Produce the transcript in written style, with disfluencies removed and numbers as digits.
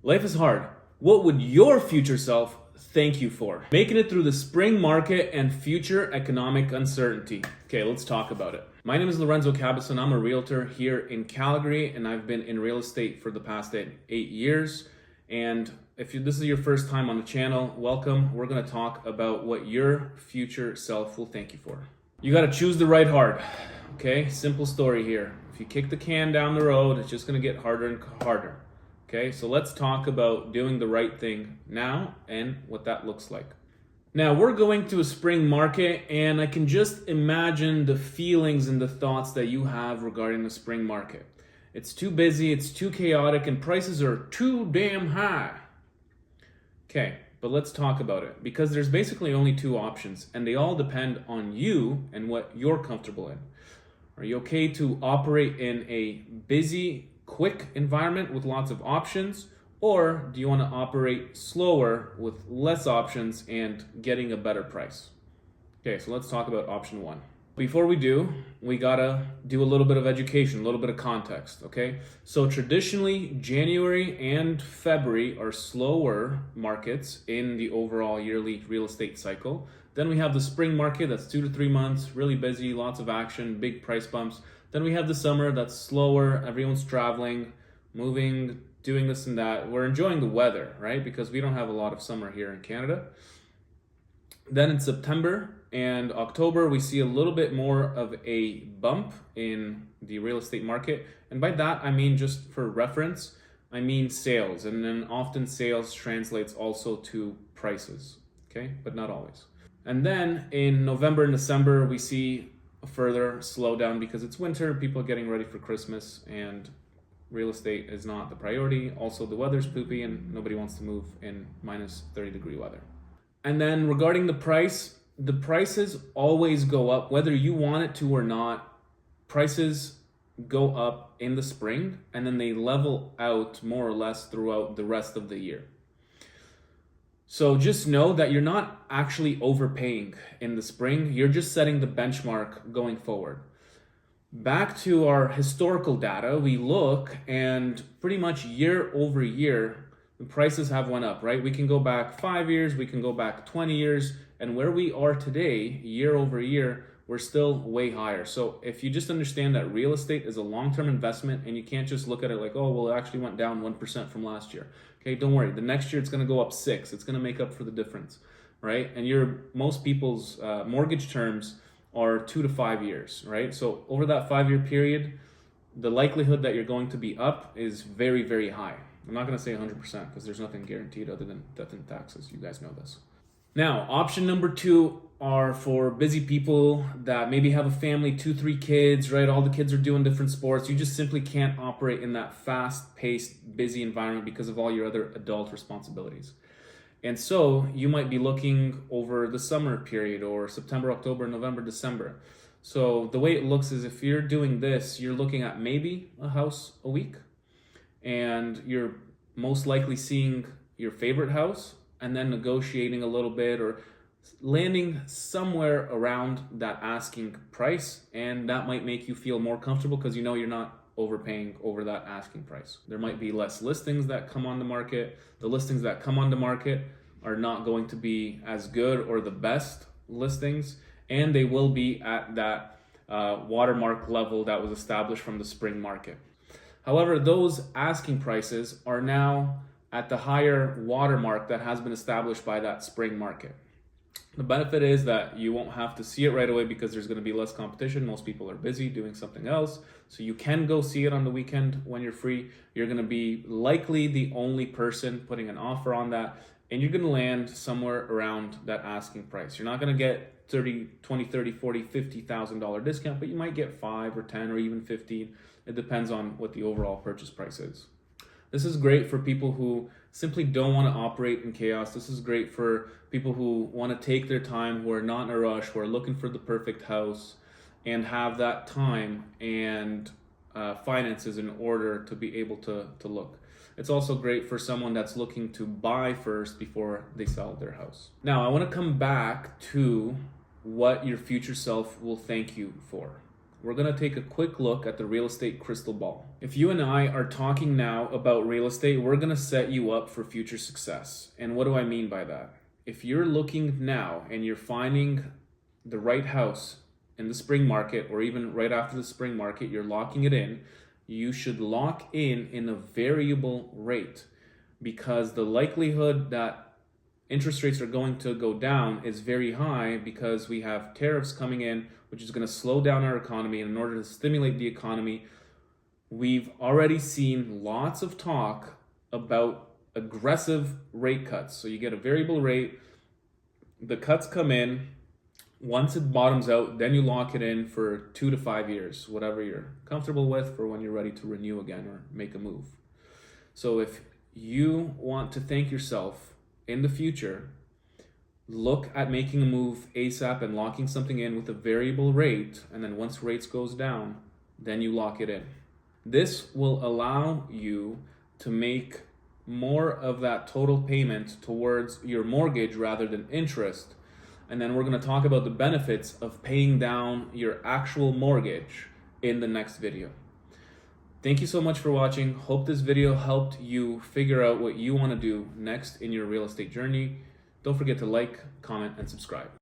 Life is hard. What would your future self thank you for? Making it through the spring market and future economic uncertainty. Okay, let's talk about it. My name is Lorenzo Cabison. I'm a realtor here in Calgary, and I've been in real estate for the past 8 years. And if this is your first time on the channel, welcome. We're going to talk about what your future self will thank you for. You got to choose the right heart. Okay, simple story here. If you kick the can down the road, it's just going to get harder and harder. Okay, so let's talk about doing the right thing now and what that looks like. Now, we're going to a spring market, and I can just imagine the feelings and the thoughts that you have regarding the spring market. It's too busy, it's too chaotic, and prices are too damn high. Okay, but let's talk about it, because there's basically only two options, and they all depend on you and what you're comfortable in. Are you okay to operate in a busy, quick environment with lots of options, or do you want to operate slower with less options and getting a better price? Okay, so let's talk about option one. Before we do, we gotta do a little bit of education, a little bit of context, okay? So traditionally, January and February are slower markets in the overall yearly real estate cycle. Then we have the spring market, that's 2 to 3 months, really busy, lots of action, big price bumps. Then we have the summer, that's slower, everyone's traveling, moving, doing this and that. We're enjoying the weather, right? Because we don't have a lot of summer here in Canada. Then in September and October, we see a little bit more of a bump in the real estate market. And by that, I mean, just for reference, I mean sales. And then often sales translates also to prices, okay? But not always. And then in November and December, we see a further slowdown because it's winter, people are getting ready for Christmas, and real estate is not the priority. Also, the weather's poopy and nobody wants to move in minus 30-degree weather. And then regarding the prices always go up, whether you want it to or not. Prices go up in the spring and then they level out more or less throughout the rest of the year. So just know that you're not actually overpaying in the spring. You're just setting the benchmark going forward. Back to our historical data, we look and pretty much year over year, the prices have went up, right? We can go back 5 years, we can go back 20 years, and where we are today, year over year, we're still way higher. So if you just understand that real estate is a long-term investment and you can't just look at it like, oh, well, it actually went down 1% from last year. Okay, don't worry. The next year it's going to go up 6. It's going to make up for the difference, right? And most people's mortgage terms are 2 to 5 years, right? So over that 5-year period, the likelihood that you're going to be up is very, very high. I'm not going to say 100% because there's nothing guaranteed other than death and taxes. You guys know this. Now, option number 2 are for busy people that maybe have a family, 2, 3 kids, right? All the kids are doing different sports. You just simply can't operate in that fast-paced, busy environment because of all your other adult responsibilities. And so you might be looking over the summer period or September, October, November, December. So the way it looks is if you're doing this, you're looking at maybe a house a week, and you're most likely seeing your favorite house and then negotiating a little bit or landing somewhere around that asking price, and that might make you feel more comfortable because you know you're not overpaying over that asking price. There might be less listings that come on the market. The listings that come on the market are not going to be as good or the best listings, and they will be at that watermark level that was established from the spring market. However, those asking prices are now at the higher watermark that has been established by that spring market. The benefit is that you won't have to see it right away because there's going to be less competition. Most people are busy doing something else. So you can go see it on the weekend when you're free. You're going to be likely the only person putting an offer on that, and you're going to land somewhere around that asking price. You're not going to get $20, $30, $40, $50,000 discount, but you might get 5 or 10 or even 15. It depends on what the overall purchase price is. This is great for people who simply don't want to operate in chaos. This is great for people who want to take their time, who are not in a rush, who are looking for the perfect house and have that time and finances in order to be able to look. It's also great for someone that's looking to buy first before they sell their house. Now, I want to come back to what your future self will thank you for. we're going to take a quick look at the real estate crystal ball. If you and I are talking now about real estate, we're going to set you up for future success. And what do I mean by that? If you're looking now and you're finding the right house in the spring market, or even right after the spring market, you're locking it in, you should lock in a variable rate, because the likelihood that interest rates are going to go down is very high, because we have tariffs coming in, which is going to slow down our economy. And in order to stimulate the economy, we've already seen lots of talk about aggressive rate cuts. So you get a variable rate, the cuts come in, once it bottoms out, then you lock it in for 2 to 5 years, whatever you're comfortable with for when you're ready to renew again or make a move. So if you want to thank yourself in the future, look at making a move ASAP and locking something in with a variable rate, and then once rates goes down, then you lock it in. This will allow you to make more of that total payment towards your mortgage rather than interest. And then we're going to talk about the benefits of paying down your actual mortgage in the next video. Thank you so much for watching. Hope this video helped you figure out what you want to do next in your real estate journey. Don't forget to like, comment, and subscribe.